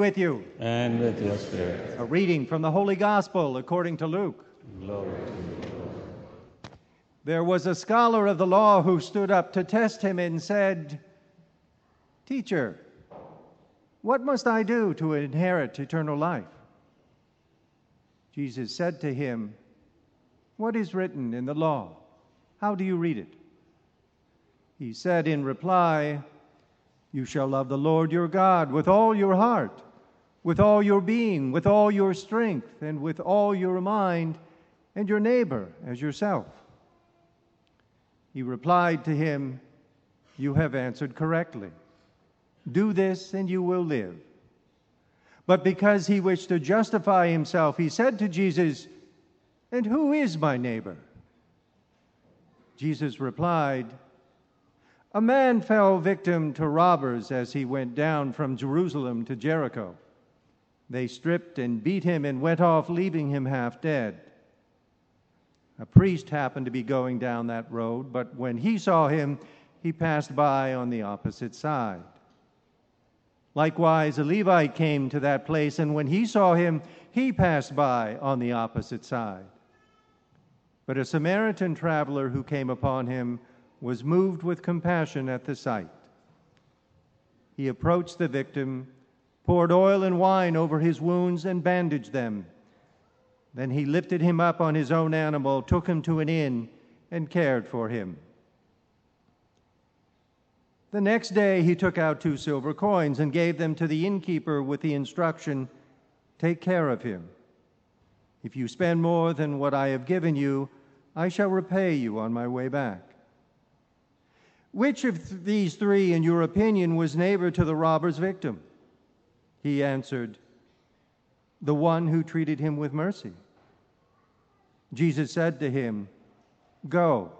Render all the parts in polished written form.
with you. And with your spirit. A reading from the Holy Gospel according to Luke. Glory to you, Lord. There was a scholar of the law who stood up to test him and said, "Teacher, what must I do to inherit eternal life?" Jesus said to him, "What is written in the law? How do you read it?" He said in reply, "You shall love the Lord your God with all your heart, with all your being, with all your strength, and with all your mind, and your neighbor as yourself." He replied to him, "You have answered correctly. Do this and you will live." But because he wished to justify himself, he said to Jesus, "And who is my neighbor?" Jesus replied, "A man fell victim to robbers as he went down from Jerusalem to Jericho. They stripped and beat him and went off, leaving him half dead. A priest happened to be going down that road, but when he saw him, he passed by on the opposite side. Likewise, a Levite came to that place, and when he saw him, he passed by on the opposite side. But a Samaritan traveler who came upon him was moved with compassion at the sight. He approached the victim, poured oil and wine over his wounds, and bandaged them. Then he lifted him up on his own animal, took him to an inn, and cared for him. The next day he took out 2 silver coins and gave them to the innkeeper with the instruction, 'Take care of him. If you spend more than what I have given you, I shall repay you on my way back.' Which of these 3, in your opinion, was neighbor to the robber's victim?" He answered, "The one who treated him with mercy." Jesus said to him, "Go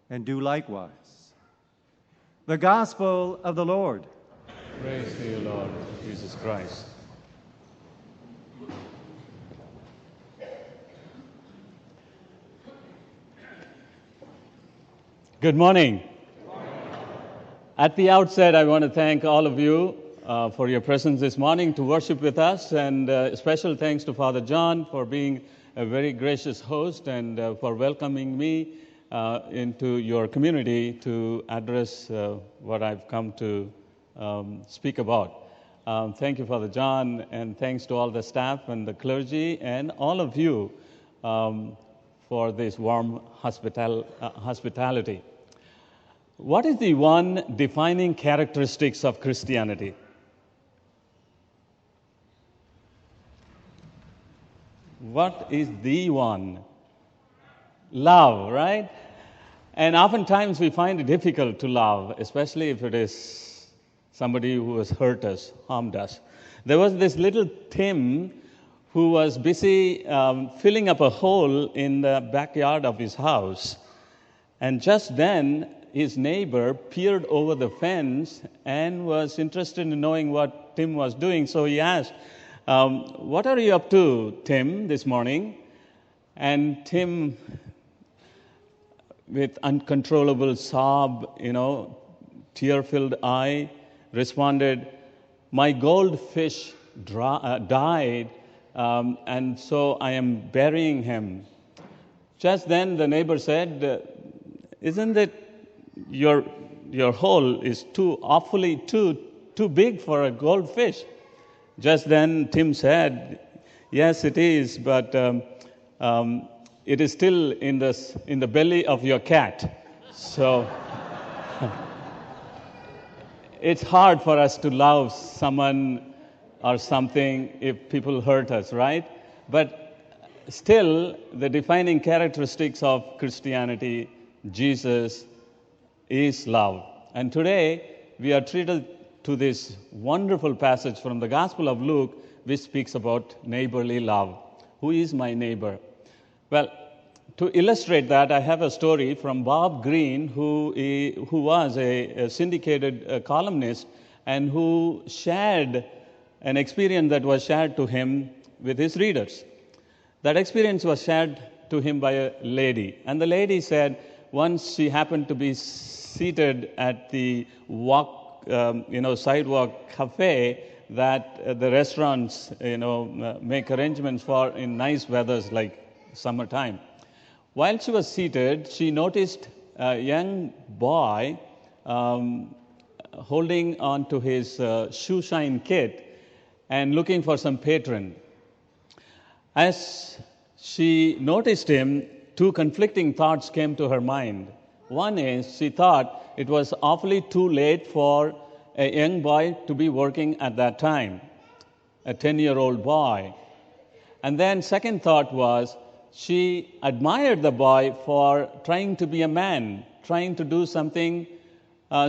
and do likewise." The Gospel of the Lord. Praise to you, Lord Jesus Christ. Good morning. At the outset, I want to thank all of you for your presence this morning to worship with us, and special thanks to Father John for being a very gracious host and for welcoming me into your community to address what I've come to speak about. Thank you, Father John, and thanks to all the staff and the clergy and all of you for this warm hospitality. What is the one defining characteristics of Christianity? What is the one? Love, right? And oftentimes we find it difficult to love, especially if it is somebody who has hurt us, harmed us. There was this little Tim who was busy filling up a hole in the backyard of his house. And just then, his neighbor peered over the fence and was interested in knowing what Tim was doing. So he asked, "What are you up to, Tim, this morning?" And Tim, with uncontrollable sob, tear-filled eye, responded, "My goldfish died, and so I am burying him." Just then the neighbor said, "Isn't it your hole is too big for a goldfish?" Just then Tim said, "Yes, it is, but it is still in the belly of your cat." So it's hard for us to love someone or something if people hurt us, right? But still, the defining characteristics of Christianity, Jesus, is love. And today, we are treated to this wonderful passage from the Gospel of Luke, which speaks about neighborly love. Who is my neighbor? Well, to illustrate that, I have a story from Bob Greene, who was a syndicated columnist and who shared an experience that was shared to him with his readers. That experience was shared to him by a lady. And the lady said once she happened to be seated at the sidewalk cafe that the restaurants, make arrangements for in nice weathers like summertime. While she was seated, she noticed a young boy holding on to his shoe shine kit and looking for some patron. As she noticed him, two conflicting thoughts came to her mind. One is, she thought it was awfully too late for a young boy to be working at that time, a 10-year-old boy. And then second thought was, she admired the boy for trying to be a man, trying to do something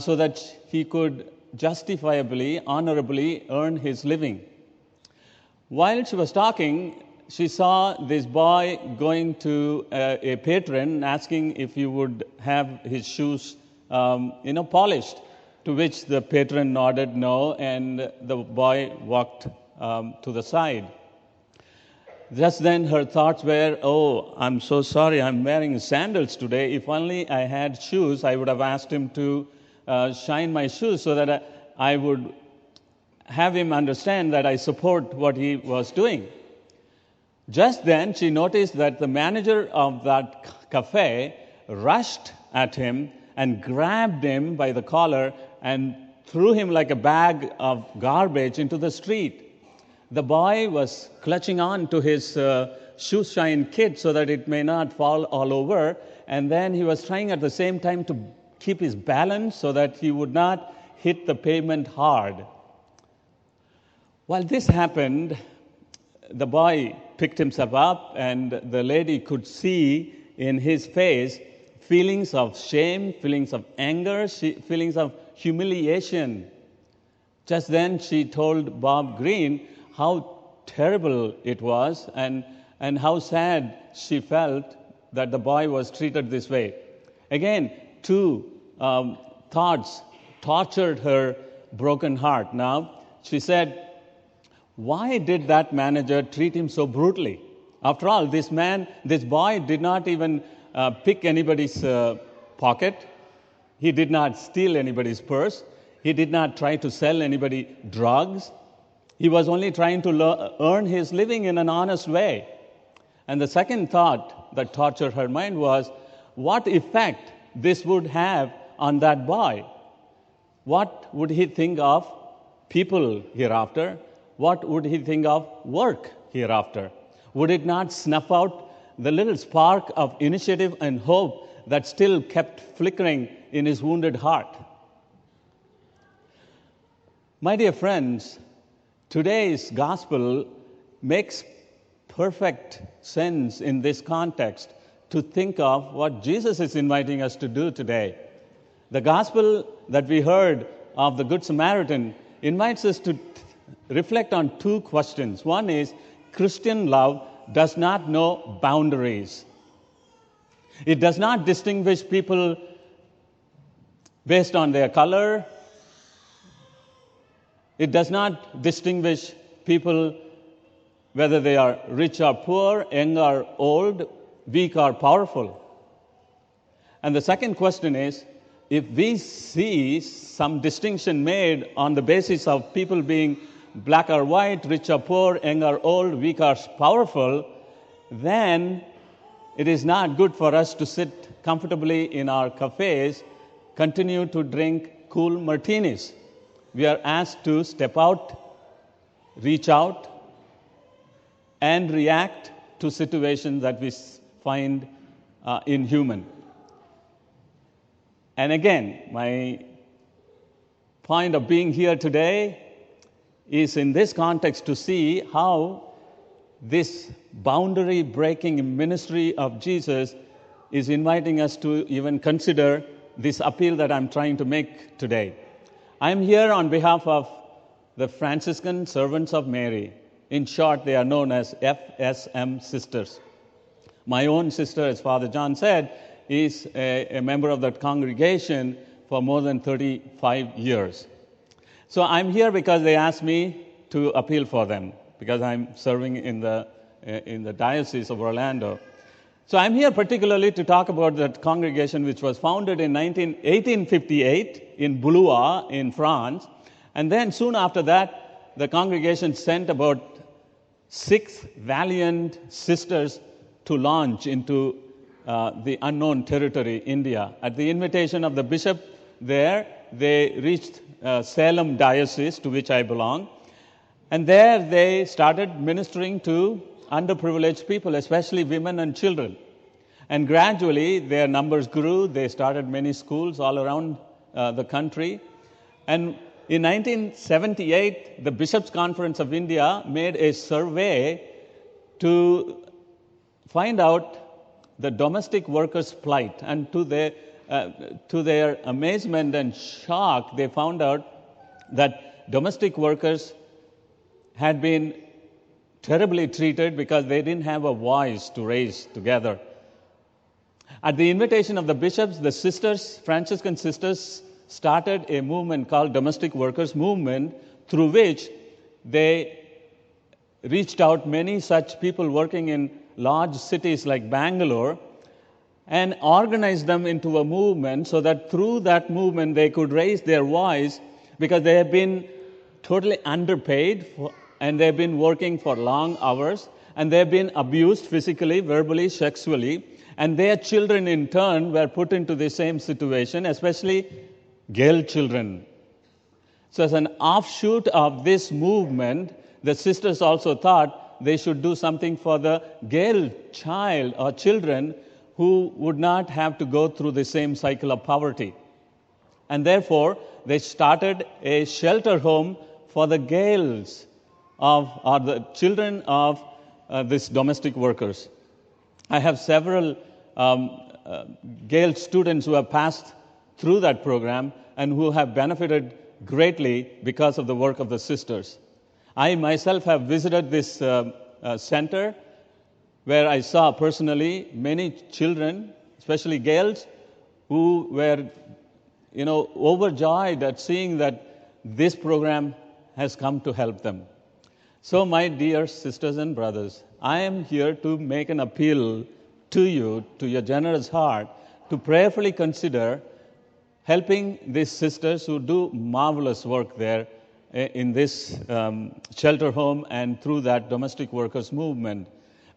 so that he could justifiably, honorably earn his living. While she was talking, she saw this boy going to a patron, asking if he would have his shoes, polished, to which the patron nodded no, and the boy walked to the side. Just then her thoughts were, oh, I'm so sorry, I'm wearing sandals today. If only I had shoes, I would have asked him to shine my shoes so that I would have him understand that I support what he was doing. Just then she noticed that the manager of that cafe rushed at him and grabbed him by the collar and threw him like a bag of garbage into the street. The boy was clutching on to his shoe shine kit so that it may not fall all over, and then he was trying at the same time to keep his balance so that he would not hit the pavement hard. While this happened, the boy picked himself up, and the lady could see in his face feelings of shame, feelings of anger, feelings of humiliation. Just then she told Bob Green how terrible it was and how sad she felt that the boy was treated this way. Again, two thoughts tortured her broken heart. Now, she said, why did that manager treat him so brutally? After all, this boy did not even pick anybody's pocket. He did not steal anybody's purse. He did not try to sell anybody drugs. He was only trying to earn his living in an honest way. And the second thought that tortured her mind was, what effect this would have on that boy? What would he think of people hereafter? What would he think of work hereafter? Would it not snuff out the little spark of initiative and hope that still kept flickering in his wounded heart? My dear friends, today's gospel makes perfect sense in this context to think of what Jesus is inviting us to do today. The gospel that we heard of the Good Samaritan invites us to reflect on two questions. One is, Christian love does not know boundaries. It does not distinguish people based on their color. It does not distinguish people whether they are rich or poor, young or old, weak or powerful. And the second question is, if we see some distinction made on the basis of people being black or white, rich or poor, young or old, weak or powerful, then it is not good for us to sit comfortably in our cafes, continue to drink cool martinis. We are asked to step out, reach out, and react to situations that we find inhuman. And again, my point of being here today is in this context to see how this boundary-breaking ministry of Jesus is inviting us to even consider this appeal that I'm trying to make today. I'm here on behalf of the Franciscan Servants of Mary. In short, they are known as FSM Sisters. My own sister, as Father John said, is a member of that congregation for more than 35 years. So I'm here because they asked me to appeal for them, because I'm serving in the Diocese of Orlando. So I'm here particularly to talk about that congregation which was founded in 1858 in Blois in France. And then soon after that, the congregation sent about 6 valiant sisters to launch into the unknown territory, India. At the invitation of the bishop there, they reached Salem diocese, to which I belong. And there they started ministering to underprivileged people, especially women and children. And gradually their numbers grew. They started many schools all around the country. And in 1978, the Bishops' Conference of India made a survey to find out the domestic workers' plight. And to their amazement and shock, they found out that domestic workers had been terribly treated because they didn't have a voice to raise together. At the invitation of the bishops, the sisters, Franciscan sisters, started a movement called Domestic Workers Movement, through which they reached out many such people working in large cities like Bangalore and organized them into a movement so that through that movement they could raise their voice, because they have been totally underpaid and they've been working for long hours and they've been abused physically, verbally, sexually, and their children in turn were put into the same situation, especially girl children. So as an offshoot of this movement, the sisters also thought they should do something for the girl child or children who would not have to go through the same cycle of poverty. And therefore, they started a shelter home for the girls or the children of these domestic workers. I have several girl students who have passed through that program and who have benefited greatly because of the work of the sisters. I myself have visited this center where I saw personally many children, especially girls, who were overjoyed at seeing that this program has come to help them. So, my dear sisters and brothers, I am here to make an appeal to you, to your generous heart, to prayerfully consider helping these sisters who do marvelous work there in this shelter home and through that domestic workers movement.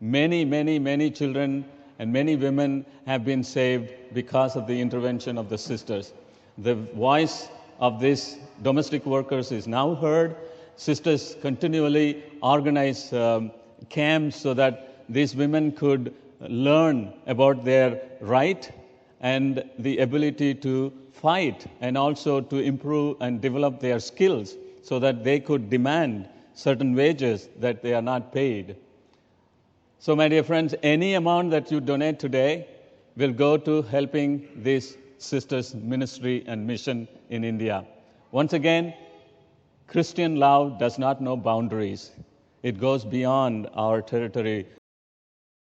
Many, many, many children and many women have been saved because of the intervention of the sisters. The voice of these domestic workers is now heard. Sisters continually organize camps so that these women could learn about their right and the ability to fight and also to improve and develop their skills so that they could demand certain wages that they are not paid. So, my dear friends, any amount that you donate today will go to helping these sisters' ministry and mission in India. Once again, Christian love does not know boundaries. It goes beyond our territory